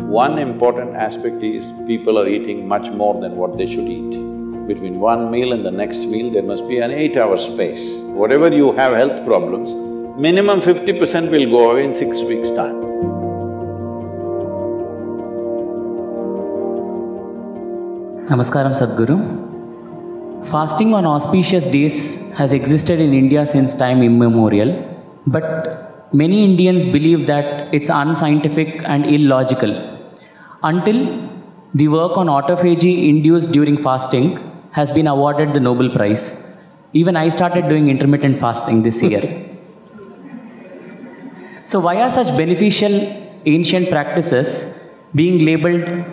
One important aspect is people are eating much more than what they should eat. Between one meal and the next meal, there must be an 8-hour space. Whatever you have health problems, minimum 50% will go away in 6 weeks' time. Namaskaram Sadhguru. Fasting on auspicious days has existed in India since time immemorial, but many Indians believe that it's unscientific and illogical. Until the work on autophagy induced during fasting has been awarded the Nobel Prize. Even I started doing intermittent fasting this year. So why are such beneficial ancient practices being labeled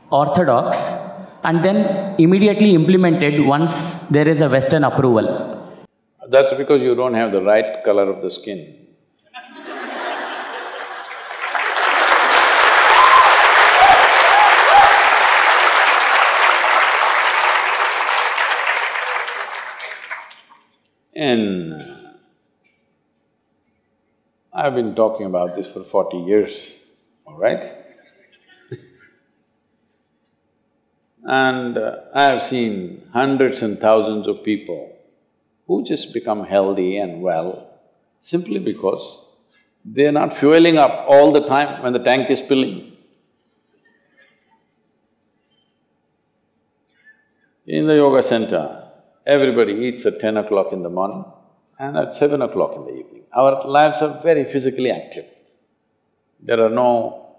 orthodox and then immediately implemented once there is a Western approval? That's because you don't have the right color of the skin. I've been talking about this for 40 years, all right? And I have seen hundreds and thousands of people who just become healthy and well simply because they're not fueling up all the time when the tank is filling. In the yoga center, everybody eats at 10 o'clock in the morning and at 7 o'clock in the evening. Our lives are very physically active. There are no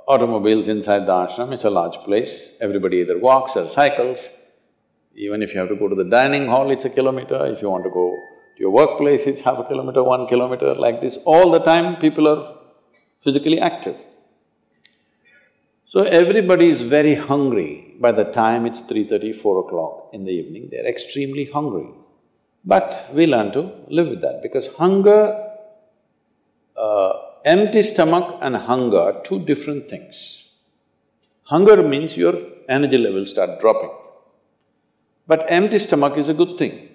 automobiles inside the ashram, it's a large place. Everybody either walks or cycles. Even if you have to go to the dining hall, it's a kilometer. If you want to go to your workplace, it's half a kilometer, 1 kilometer, like this. All the time, people are physically active. So everybody is very hungry. By the time it's 3:30, 4 o'clock in the evening, they're extremely hungry. But we learn to live with that because hunger, empty stomach and hunger are two different things. Hunger means your energy levels start dropping. But empty stomach is a good thing.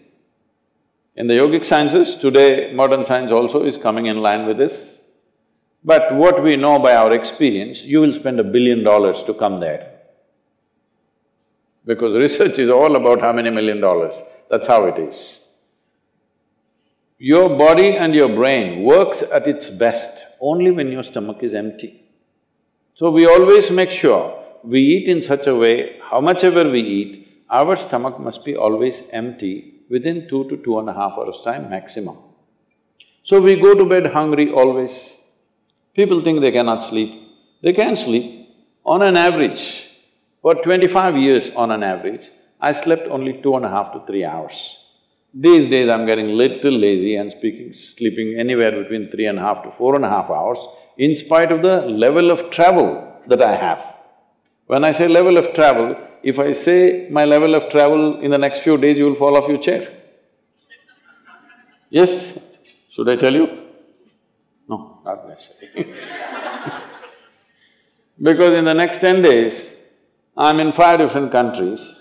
In the yogic sciences, today modern science also is coming in line with this. But what we know by our experience, you will spend $1 billion to come there. Because research is all about how many $1 million, that's how it is. Your body and your brain works at its best only when your stomach is empty. So we always make sure we eat in such a way, how much ever we eat, our stomach must be always empty within 2 to 2.5 hours' time maximum. So we go to bed hungry always. People think they cannot sleep. They can sleep. On an average, for 25 years on an average, I slept only 2.5 to 3 hours. These days I'm getting little lazy and sleeping anywhere between 3.5 to 4.5 hours in spite of the level of travel that I have. When I say level of travel, if I say my level of travel in the next few days, you will fall off your chair. Yes? Should I tell you? No, not necessarily. Because in the next 10 days, I'm in 5 different countries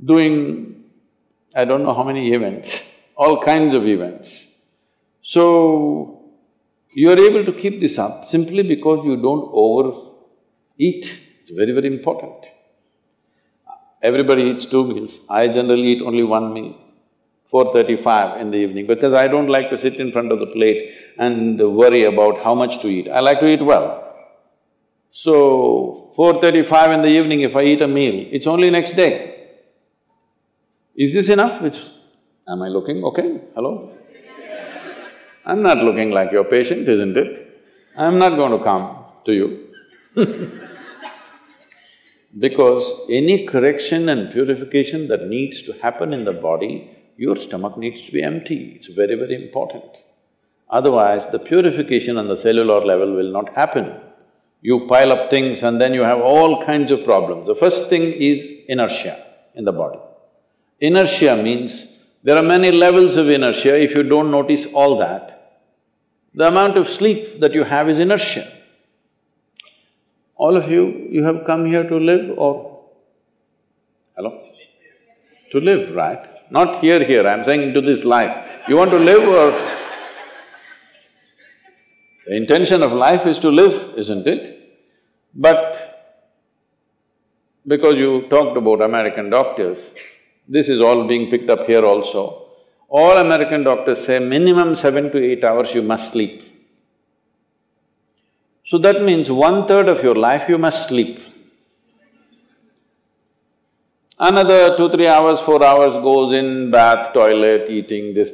doing I don't know how many events, all kinds of events. So, you're able to keep this up simply because you don't overeat. It's very, very important. Everybody eats 2 meals. I generally eat only 1 meal, 4:35 in the evening, because I don't like to sit in front of the plate and worry about how much to eat. I like to eat well. So, 4:35 in the evening, if I eat a meal, it's only next day. Is this enough? Am I looking okay? Hello? I'm not looking like your patient, isn't it? I'm not going to come to you because any correction and purification that needs to happen in the body, your stomach needs to be empty. It's very, very important. Otherwise, the purification on the cellular level will not happen. You pile up things and then you have all kinds of problems. The first thing is inertia in the body. Inertia means there are many levels of inertia. If you don't notice all that, the amount of sleep that you have is inertia. All of you have come here to live or… Hello? To live, right? Not here, I'm saying into this life. You want to live or… The intention of life is to live, isn't it? But because you talked about American doctors, this is all being picked up here also. All American doctors say minimum 7 to 8 hours you must sleep. So that means 1/3 of your life you must sleep. Another 2, 3 hours, 4 hours goes in bath, toilet, eating, this,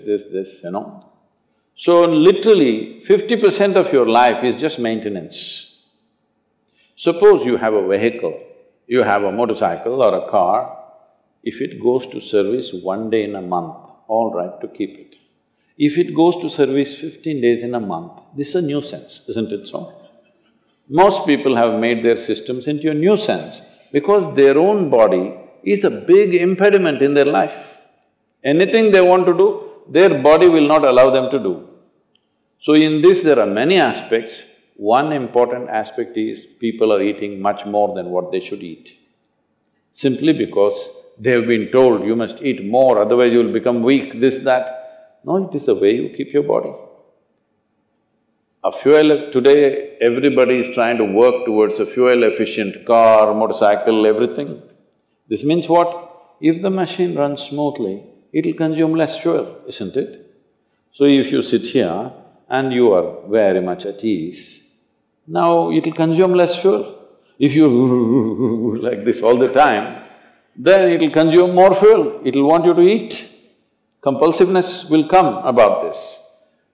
you know. So literally 50% of your life is just maintenance. Suppose you have a vehicle, you have a motorcycle or a car, if it goes to service 1 day in a month, all right to keep it. If it goes to service 15 days in a month, this is a nuisance, isn't it so? Most people have made their systems into a nuisance because their own body is a big impediment in their life. Anything they want to do, their body will not allow them to do. So in this there are many aspects. One important aspect is people are eating much more than what they should eat. Simply because they have been told, you must eat more, otherwise you will become weak, this, that. No, it is the way you keep your body. Today everybody is trying to work towards a fuel-efficient car, motorcycle, everything. This means what? If the machine runs smoothly, it'll consume less fuel, isn't it? So if you sit here and you are very much at ease, now it'll consume less fuel. If you like this all the time, then it'll consume more fuel, it'll want you to eat. Compulsiveness will come about this.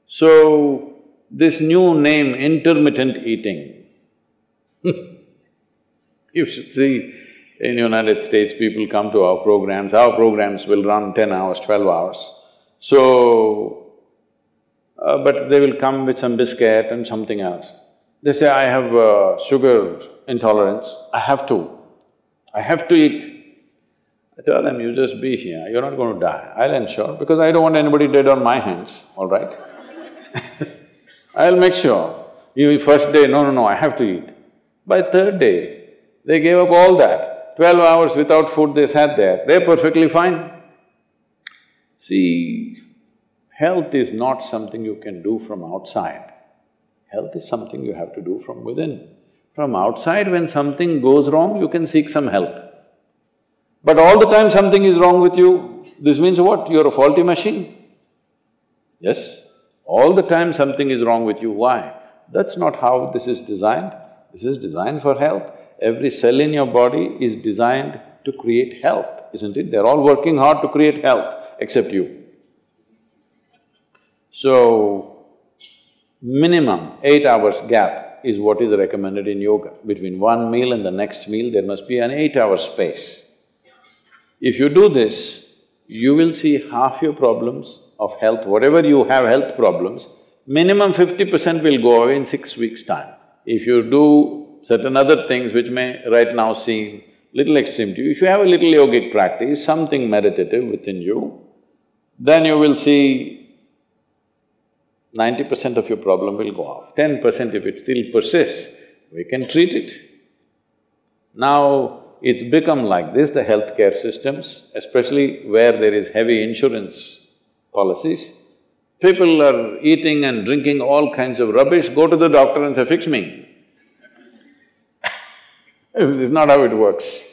So, this new name, intermittent eating you should see, in United States, people come to our programs will run 10 hours, 12 hours. So, but they will come with some biscuit and something else. They say, I have sugar intolerance, I have to eat. I tell them, you just be here, you're not going to die, I'll ensure, because I don't want anybody dead on my hands, all right? I'll make sure. You first day, no, I have to eat. By third day, they gave up all that. 12 hours without food they sat there, they're perfectly fine. See, health is not something you can do from outside. Health is something you have to do from within. From outside, when something goes wrong, you can seek some help. But all the time something is wrong with you, this means what? You're a faulty machine. Yes? All the time something is wrong with you, why? That's not how this is designed. This is designed for health. Every cell in your body is designed to create health, isn't it? They're all working hard to create health, except you. So, minimum 8 hours gap is what is recommended in yoga. Between one meal and the next meal, there must be an 8-hour space. If you do this, you will see half your problems of health, whatever you have health problems, minimum 50% will go away in 6 weeks' time. If you do certain other things which may right now seem little extreme to you, if you have a little yogic practice, something meditative within you, then you will see 90% of your problem will go off. 10% if it still persists, we can treat it. Now, it's become like this, the healthcare systems, especially where there is heavy insurance policies. People are eating and drinking all kinds of rubbish, go to the doctor and say, fix me. This is not how it works